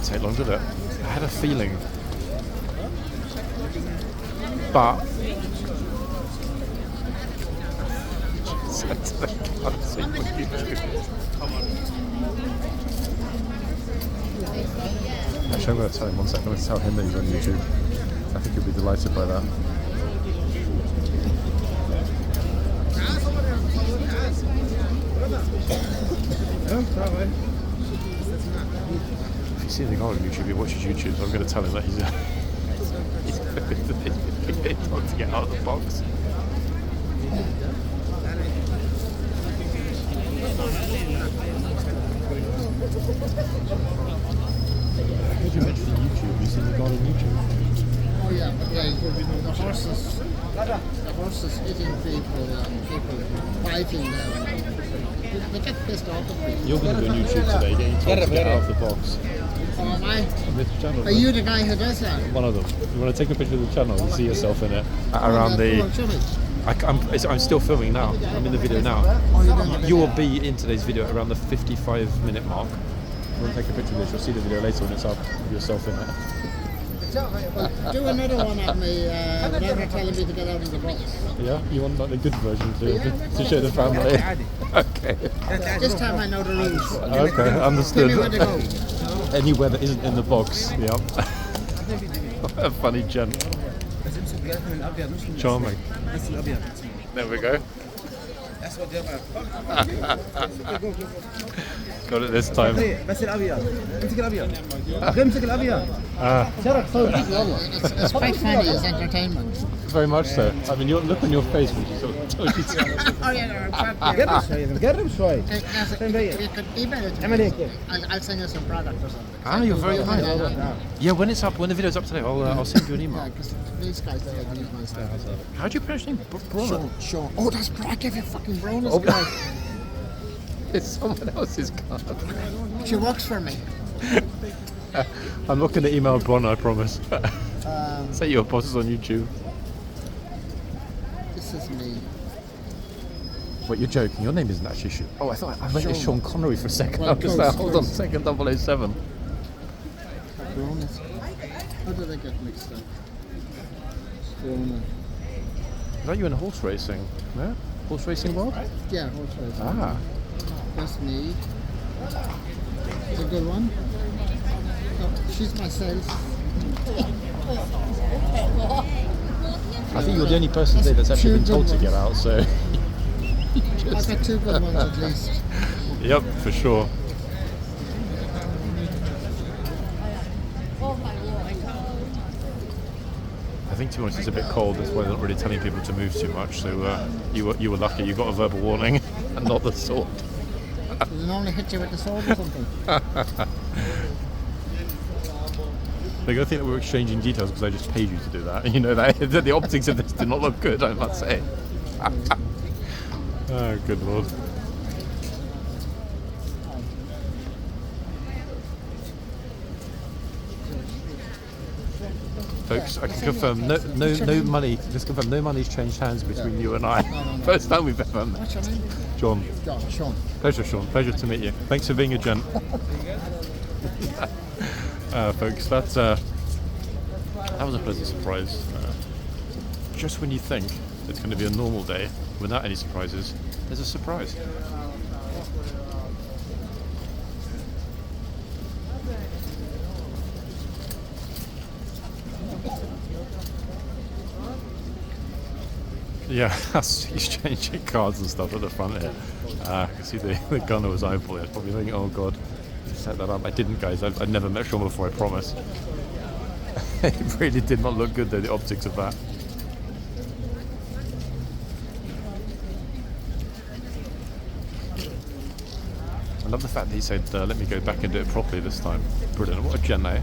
take long, did it? I had a feeling. But... Actually, I'm going to tell him one second. I'm going to tell him that he's on YouTube. I think he'll be delighted by that. If you see the guy on YouTube, he watches YouTube, so I'm going to tell him that he's told to get out of the box. Did you mention YouTube? You seen the guy on YouTube? Oh yeah, but the horses hitting people and people fighting them. They get pissed off at people. You're going to be on YouTube today, getting told to get out of the box. Oh, am I? On this channel. Are you the guy who does that? One of them. You want to take a picture of the channel and see yourself in it? Around the... I'm still filming now. I'm in the video now. You will be in today's video around the 55-minute mark. You want to take a picture of this? You'll see the video later when it's up of yourself in it. Well, do another one of me whenever telling me to get out of the box. Yeah? You want like the good version to show the family? Okay. This time I know the rules. Okay, understood. Tell me where to go. Anywhere that isn't in the box. Yeah. A funny gent. Charming. There we go. Got it this time. It's quite funny as entertainment. Very much so. I mean, your look on your face when you sort of told you to. Oh yeah, get them straight. You could email it to me. I'll send you some product or something. Ah, you're very kind. Yeah, when it's up, when the video's up today, I'll send you an email. Yeah, because these guys they like use my stuff. How do you pronounce your name? Brona? Sean. Oh, that's I gave you fucking Brona's Oh, card. It's someone else's card. She works for me. I'm not going to email Brona, I promise. Say your boss is on YouTube. This is me. Wait, you're joking? Your name isn't actually Sean. Oh, I went to Sean Connery for a second. Well, I was like, hold on a second, 007. Brona's. How did I get mixed up? Brona. Is that you in horse racing? Yeah? Horse racing world? Yeah, horse racing. Ah. That's me. It's a good one. Oh, she's myself. I think you're the only person today that's actually been told to get out, so... I've got two good ones at least. Yep, for sure. I think too much is a bit cold, that's why they're not really telling people to move too much, so you were lucky, you got a verbal warning and not the sword. Does it normally hit you with the sword or something? They're going to think that we're exchanging details because I just paid you to do that. You know, that the optics of this do not look good, I must say. Oh, good lord. Folks, I can confirm no money. Just confirm no money's changed hands between you and I. No. First time we've ever met. What's your name? John. Sean. Pleasure, Sean. Pleasure to meet you. Thanks for being a gent. Folks, that was a pleasant surprise. Just when you think it's going to be a normal day without any surprises, there's a surprise. Yeah, he's changing cards and stuff at the front here. I can see the gunner was eyeballing it. Probably thinking, oh god, set that up. I didn't, guys. I've never met Sean before, I promise. It really did not look good though, the optics of that. I love the fact that he said, let me go back and do it properly this time. Brilliant. What a gent, eh?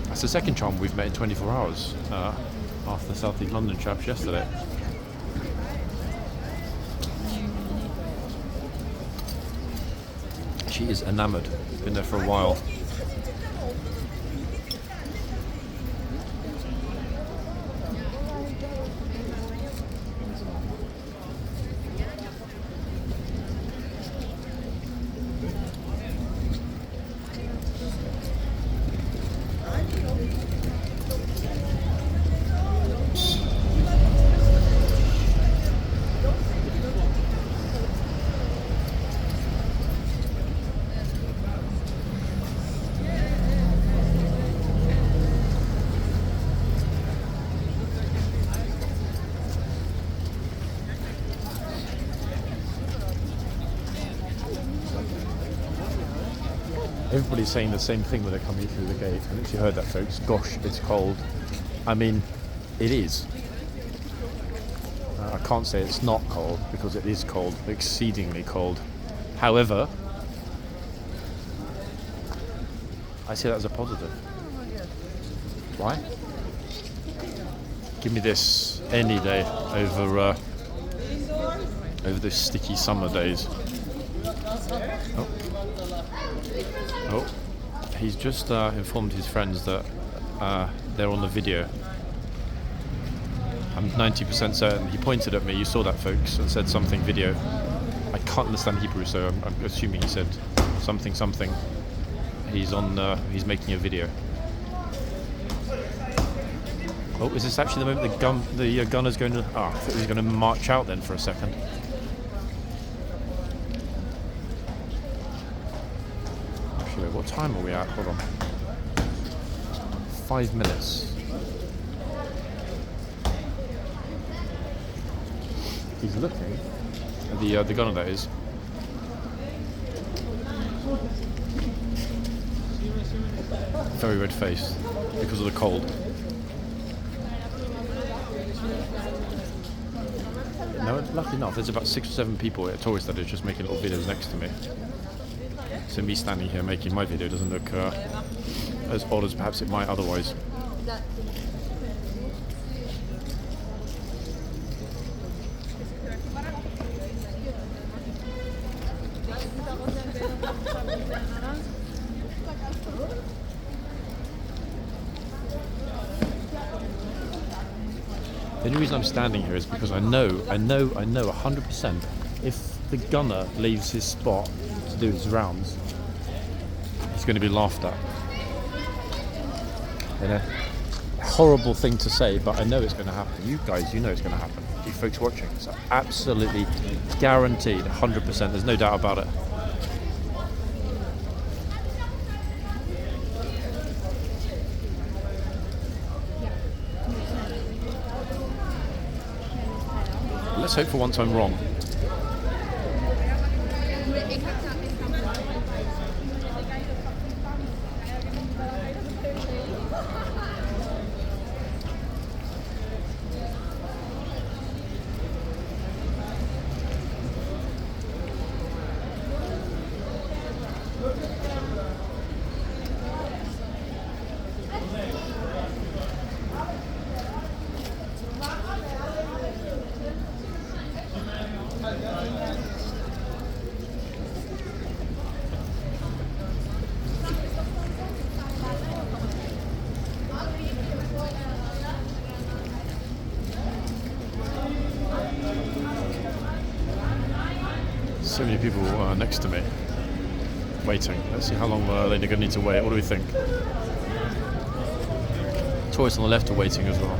That's the second charm we've met in 24 hours after the South East London chaps yesterday. She is enamoured. Been there for a while. Everybody's saying the same thing when they're coming through the gate. I think you heard that, folks. Gosh, it's cold. I mean, it is. I can't say it's not cold because it is cold, exceedingly cold. However, I see that as a positive. Why? Give me this any day over those sticky summer days. Oh, he's just informed his friends that they're on the video. I'm 90% certain. He pointed at me, you saw that, folks, and said something video. I can't understand Hebrew, so I'm assuming he said something. He's making a video. Oh, is this actually the moment the gunner's going to... I thought he was going to march out then for a second. Actually, what time are we at? Hold on. 5 minutes. He's looking at the gunner, that is. Very red-faced because of the cold. No, lucky enough, there's about 6 or 7 people at tourists that are just making little videos next to me. So me standing here making my video doesn't look as odd as perhaps it might otherwise. The only reason I'm standing here is because I know 100% if the gunner leaves his spot to do his rounds, he's going to be laughed at. You know, horrible thing to say, but I know it's going to happen. You guys, you know it's going to happen. You folks watching, it's absolutely guaranteed, 100%. There's no doubt about it. Let's hope for once I'm wrong. So many people next to me waiting. Let's see how long they're going to need to wait. What do we think? Tourists on the left are waiting as well.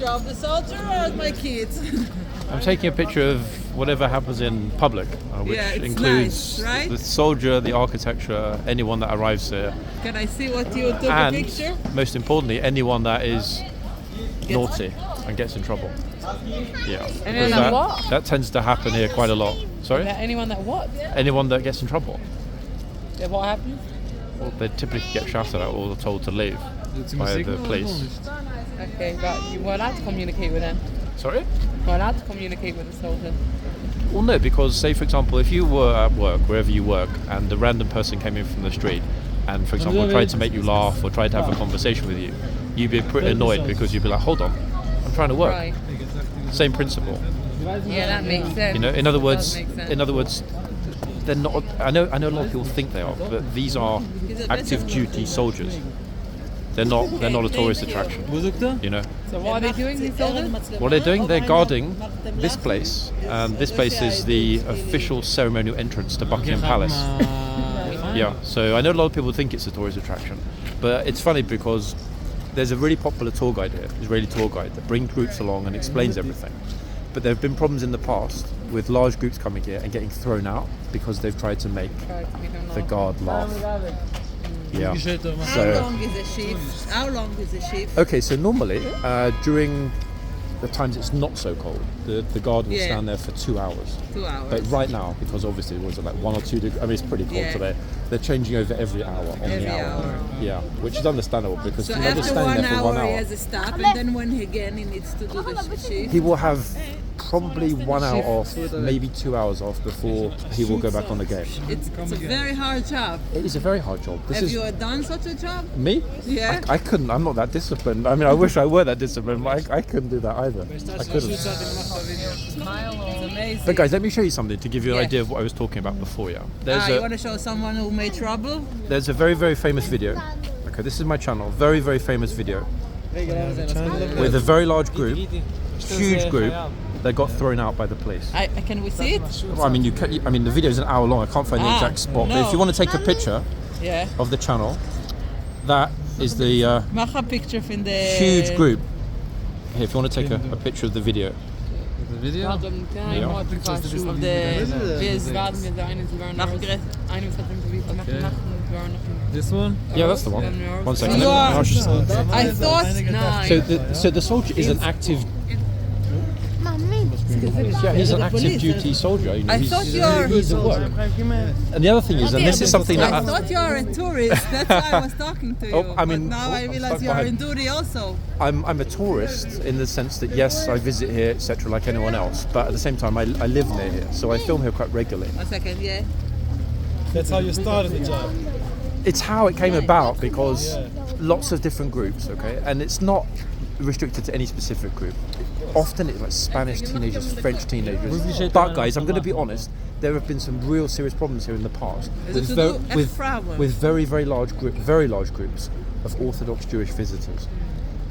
Of the soldier or my kids? I'm taking a picture of whatever happens in public, which includes nice, right? the soldier, the architecture, anyone that arrives here. Can I see what you took And, a picture? most importantly, anyone that is naughty and gets in trouble. Yeah. Anyone Because that what? that tends to happen here quite a lot. Sorry? Anyone that what? Anyone that gets in trouble. Yeah, what happens? Well, they typically get shouted at or told to leave by the police. Okay, but you were allowed to communicate with them. Sorry? You were allowed to communicate with the soldier. Well, no, because say, for example, if you were at work, wherever you work, and a random person came in from the street and, for example, tried to make you laugh or tried to have a conversation with you, you'd be pretty annoyed because you'd be like, hold on, I'm trying to work. Right. Same principle. Yeah, that makes sense. You know, in other words, Does make sense. they're not. I know a lot of people think they are, but these are active duty soldiers. They're not a tourist attraction. You know. So what are they doing, these soldiers? What they're doing, they're guarding this place, and this place is the official ceremonial entrance to Buckingham Palace. Yeah, so I know a lot of people think it's a tourist attraction, but it's funny because there's a really popular tour guide here, Israeli tour guide, that brings groups along and explains everything. But there have been problems in the past with large groups coming here and getting thrown out because they've tried to make the guard laugh. Yeah. How long is a shift? How long is a shift? Okay, so normally during the times it's not so cold, the guard will stand there for 2 hours. 2 hours. But right now, because obviously it was like 1 or 2 degrees, I mean it's pretty cold today, they're changing over every hour on the hour. Yeah, which is understandable because So you're not just after standing 1 there for 1 hour, he hour. has a stop, and then when he needs to do the shift. He will have probably 1 hour off, maybe 2 hours off before he will go back on the game. It's a very hard job. It is a very hard job. Have you done such a job? Me? Yeah. I couldn't. I'm not that disciplined. I mean, I wish I were that disciplined, but I couldn't do that either. I couldn't. It's amazing. But guys, let me show you something to give you an idea of what I was talking about before. Yeah. You want to show someone who made trouble? There's a very, very famous video. Okay, this is my channel. Very, very famous video with a very large group, huge group. They got thrown out by the police. Can we see it? Well, I mean, I mean, the video is an hour long. I can't find the exact spot. But if you want to take a picture of the channel, that is the Mag een picture van de huge group. Here, if you want to take a picture of the video. The video? Of This one? Yeah, that's the one. 1 second. I thought So the soldier is an active. Yeah, he's an active duty soldier. You know, I thought you're. he's at work. And the other thing is, and this is something that I thought you are a tourist. That's why I was talking to you. Oh, I mean, but now I realize you are in duty also. I'm a tourist in the sense that yes, I visit here, etc., like anyone else. But at the same time, I live near here, so I film here quite regularly. 1 second, yeah. That's how you started the job. It's how it came about because lots of different groups, okay, and it's not restricted to any specific group. Often it's like Spanish teenagers, French teenagers. But guys, I'm going to be honest, there have been some real serious problems here in the past with very, very large groups of Orthodox Jewish visitors.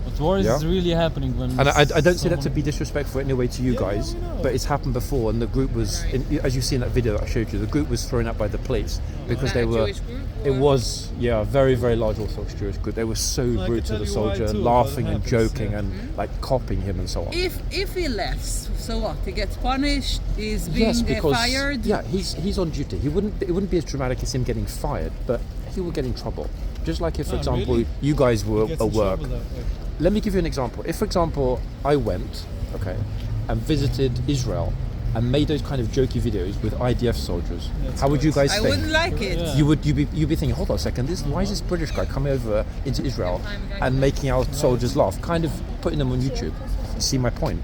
But war is really happening when. And I don't say that to be disrespectful in any way to you guys, but it's happened before, and the group was, as you see in that video that I showed you, the group was thrown out by the police because they were. It was a very, very large Orthodox Jewish group. They were so rude to the soldier, laughing and joking and like copying him and so on. If he left, so what? He gets punished. He's being fired. Yeah, he's on duty. It wouldn't be as dramatic as him getting fired, but he will get in trouble. Just like if, for example, you guys were at work. Let me give you an example. If, for example, I went, and visited Israel and made those kind of jokey videos with IDF soldiers, how would you guys think? I wouldn't like it. Yeah. You'd be thinking, hold on a second, why is this British guy coming over into Israel and making our soldiers laugh, kind of putting them on YouTube? You see my point?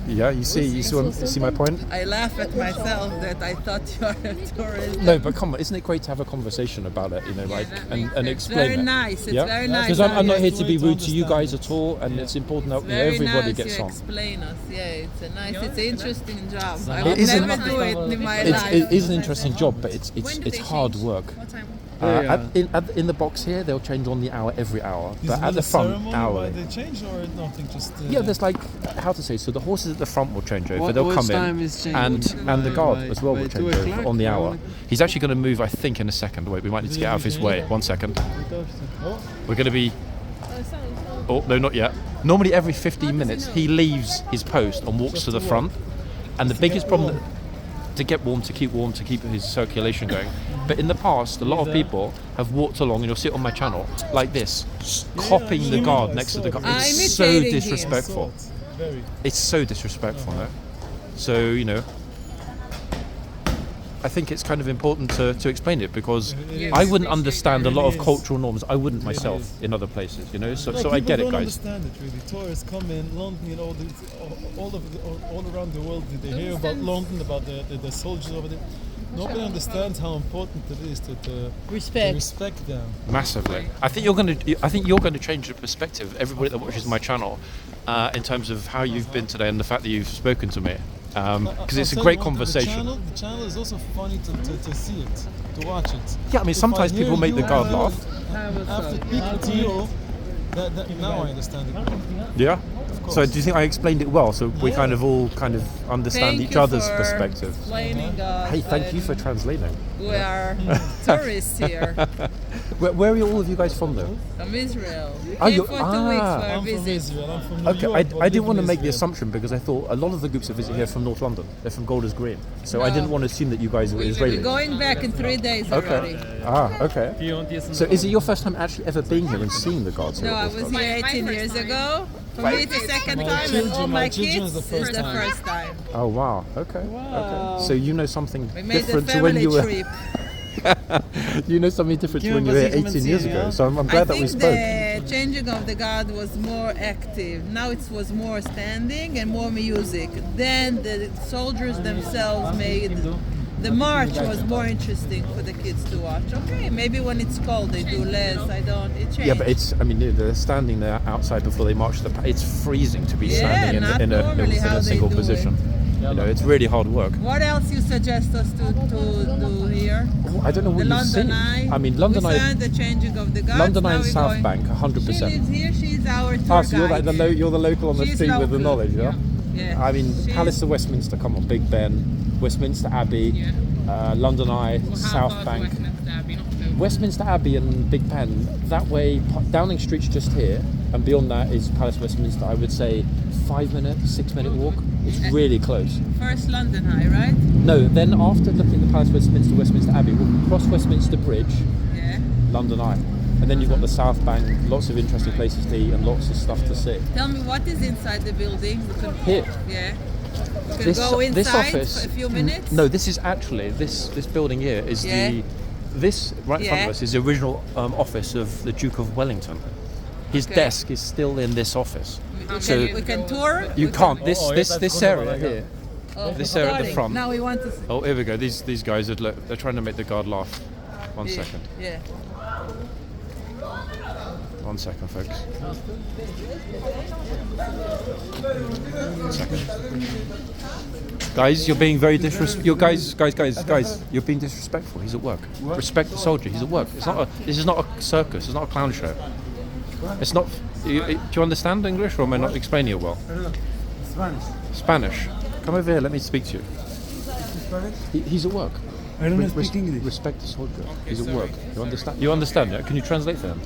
Yeah, you see my point? I laugh at myself that I thought you were a tourist. No, but come on, isn't it great to have a conversation about it, and explain it? Very nice, it's very nice. Because I'm not here to be rude to you guys at all, and it's important that everybody gets on. Explain us, it's an interesting job. I would never do it in my life. It is an interesting job, but it's hard work. In the box here, they'll change on the hour every hour, but at the front, hourly. They change or nothing? Just there's like how to say. So the horses at the front will change over. They'll come in, and the guard as well will change over on the hour. He's actually going to move, I think, in a second. Wait, we might need to get out of his way. 1 second. We're going to be. Oh no, not yet. Normally, every 15 minutes, he leaves his post and walks to the front. And the biggest problem to keep his circulation going. But in the past, a lot of people have walked along, and you'll see it on my channel, like this, copying the guard next to the guard. It's so disrespectful. It's so disrespectful, no? So, I think it's kind of important to explain it, because I wouldn't understand a lot of cultural norms. I wouldn't myself in other places, So I get it, guys. People don't understand it really. Tourists come in London, all around the world. They hear about London, about the soldiers over there. Nobody understands how important it is to respect them. Massively. I think you're going to change the perspective of everybody that watches my channel in terms of how you've been today and the fact that you've spoken to me. Because it's a great conversation. The channel is also funny to see it, to watch it. Yeah, I mean, sometimes people make the guard laugh. After people to you, now I understand it. Yeah? So do you think I explained it well? So we kind of all understand each other's perspective. Hey, thank you for translating. We are tourists here. Where are all of you guys from, though? From Israel. We Oh, came you're- for 2 weeks ah. for a I'm from visit. Israel. I'm from New Okay, York. but I didn't live want to in make the Israel. assumption because I thought a lot of the groups that visit here are from North London. They're from Golders Green. So I No. didn't want to assume that you guys were Israeli. We're going back in 3 days already. Okay. Okay. So is it your first time actually ever being here and seeing the guards? No, here I at this was time? here 18 years ago. For me, it's the second My time, and children- all my my children kids is the first is the time. first time. Oh wow. Okay. Okay. So you know something We made a different to when family you were. trip. You know something different to when you were here 18 years ago. So I'm I glad that we think spoke. the changing of the guard was more active. Now it was more standing and more music. Then the soldiers themselves made the march was more interesting for the kids to watch. Okay, maybe when it's cold they do less. I don't. It changed. Yeah, but it's. I mean, they're standing there outside before they march the. It's freezing to be standing not in normally how a they single do position. You know, it's really hard work. What else you suggest us to do here? Oh, I don't know what The you've London seen. Eye. I mean, London we Eye. found the changing of the guards. London Eye Now and we're South going- Bank, 100%. She lives here. She's our tour Ah, so you're guide. you're the local on the She's street with the local. knowledge, yeah? Yeah. I mean, She's- Palace of Westminster, come on, Big Ben, Westminster Abbey, London Eye, South Bank. Westminster Abbey and Big Ben, that way, Downing Street's just here, and beyond that is Palace of Westminster. I would say 5 minute, 6 minute walk. It's really close. First London Eye, right? No, then after looking at the Palace of Westminster, Westminster Abbey, we'll cross Westminster Bridge, Yeah. London Eye. And then you've got the South Bank, lots of interesting places to eat and lots of stuff to see. Tell me what is inside the building. We could, Here. Yeah. We can go inside this office, for a few minutes. No, this is actually this building here is Yeah. this right in front of Yeah. us is the original office of the Duke of Wellington. His Okay. desk is still in this office. So we can tour. you We can't. This Oh, yeah, this that's this good, area yeah. here. Oh, This area at the starting. front. Now we want to. Oh, here we go. These guys are they're trying to make the guard laugh. One second. Yeah. 1 second, folks. 1 second. Guys, you're being very disrespectful. Guys, you're being disrespectful. He's at work. Respect the soldier. He's at work. This is not a circus. It's not a clown show. It's not. Do you understand English, or am I not explaining it well? Spanish. Spanish. Come over here. Let me speak to you. Spanish? He's at work. I don't speak English. Respect the soldier. He's at work. You understand? You understand? Yeah? Can you translate for him?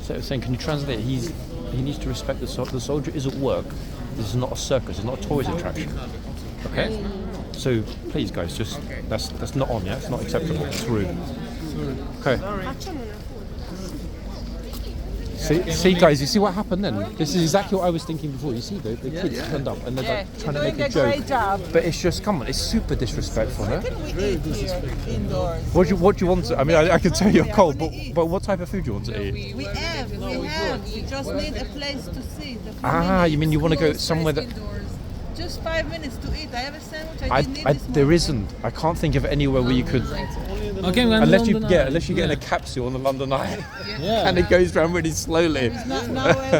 Sorry. Saying, can you translate? He needs to respect the soldier is at work. This is not a circus. It's not a tourist attraction. Okay. So please, guys, just that's not on. Yeah, it's not acceptable. It's rude. Okay. See, guys, you see what happened then? This is exactly what I was thinking before. You see, the kids turned up and they're like trying to make a joke. job. But it's just, come on, it's super disrespectful, huh? Can we eat here indoors? What do you want to? I mean, I can tell you're cold, but what type of food do you want to eat? We have. We just need a place to sit. You mean you want to go somewhere that? Just 5 minutes to eat. I have a sandwich. I didn't eat this There morning. isn't. I can't think of anywhere where you could. Okay, we're Unless you get in a capsule on the London Eye, Yeah. and it goes round really slowly.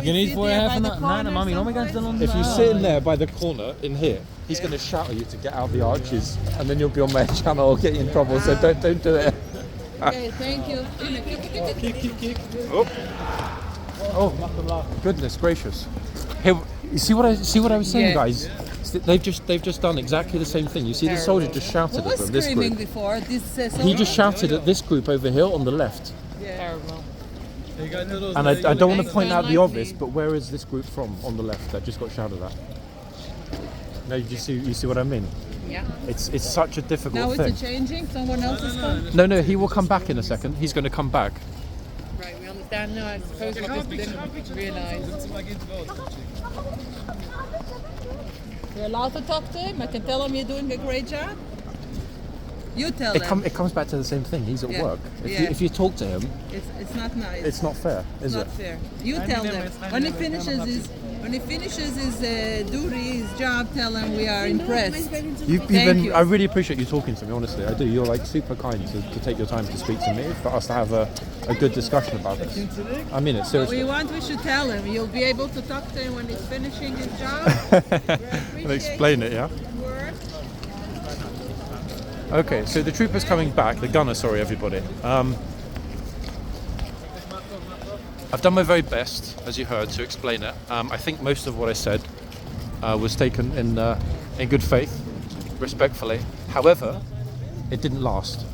You need for half an hour. No, mommy, no me can't London. If you sit in there by the corner in here, he's going to shout at you to get out the arches, and then you'll be on my channel or get you in trouble. So don't do it. Okay, thank you. Kick. Oh, goodness gracious! Here, you see what I was saying, Yeah. guys? They've just done exactly the same thing. You see, the soldier just shouted Who at was them. This screaming group. before? He just shouted at this group over here on the left. Terrible. And I don't want to point out the obvious, but where is this group from on the left that just got shouted at? No, you see what I mean? Yeah. It's such a difficult Now thing. it's a changing. Someone else is coming. No, he will come back in a second. He's going to come back. Right, we understand now. I suppose what this didn't realize. You're allowed to talk to him. I can tell him you're doing a great job. You tell him. It comes back to the same thing. He's at Yeah. work. Yeah. If you talk to him, It's not nice. it's not fair, is not it? fair. You tell them when he finishes his duty, his job. Tell him we are impressed. Thank you. I really appreciate you talking to me. Honestly, I do. You're like super kind to take your time to speak to me for us to have a good discussion about this. I mean it seriously. We should tell him. You'll be able to talk to him when he's finishing his job. And explain it, yeah. Work. Okay, so the trooper's coming back. The gunner, sorry, everybody. I've done my very best, as you heard, to explain it. I think most of what I said was taken in good faith, respectfully. However, it didn't last.